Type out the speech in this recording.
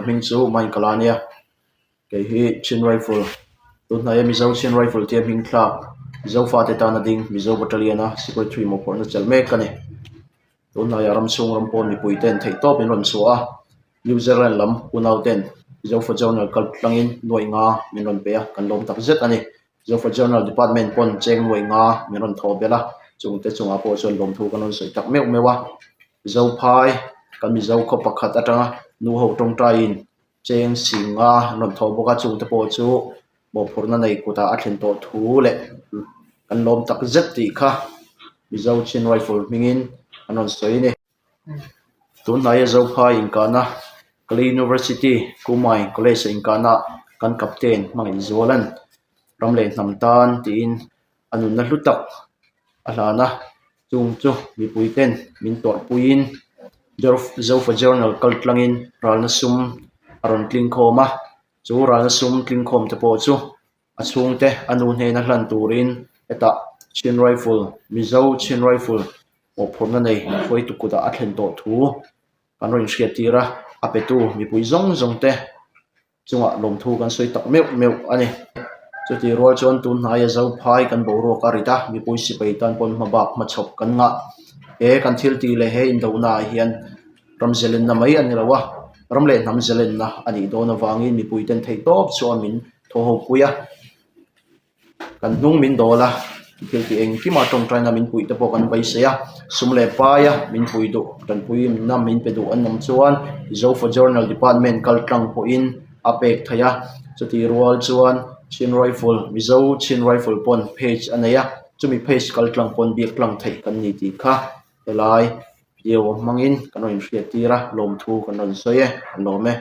kaming chu mai kalania ke hi chin rifle tun na mizo chin rifle tiam hing thlak mizo fa te ta na ding mizo battalion a secretary mo por na chalme kani tun na yaram chung ram pon mi puiten thei top in ron chu a New Zealand lam unau ten mizo for journal kal tlangin noi nga min ron pe kan lom tak zet ani mizo for journal department pon cheng noi nga min ron thobela chung te chunga po chon lom thu kan on soi tak meu mewa mizo phai kan mizo kho pakhat atanga nu ho tong ta in cheng singa non tho boka chung te po chu bo phurna nei kuta a thlen to thu le kan lom tak zet ti kha mizo chin rifle mingin anon soi ni tun na ye zo phai in kana Kali University Kumai College in kana kan captain mang zolan ramle namtan tin anun na hlutak alana chung chu mi puiten min tor puin zo for journal kal tlangin ralna sum aron tling khoma chu ralna sum tling khom te po chu a chung te anu hne na hlan turin eta chin rifle mizo chin rifle o phorna nei foi tu kuda a thlen to thu kan ron hriat tira apetu mi pui zong zong te chunga lom thu kan soi tak meu meu ani chuti rual chon tun na ya zo phai kan bo ro karita mi pui si pai tan pon ma bak ma chop kan nga e kan thil ti le he in do na hian ramzelin na mai ani lawa ramle namzelin na ani do na wangin mi pui ten thei top chuan min tho ho puya kan nung min dola thil ti eng ki ma tong trai na min pui te po kan bai se ya sumle pa ya min pui do kan pui nam min pe do an nam chuan zo for journal department kal tlang po in apek thaya chuti rual chuan chin rifle mizo chin rifle pon page anaya chumi page kal tlang pon biak tlang thei kan ni ti kha elai video mangin kan ron hriat tira lom thu kan ron soye an lo me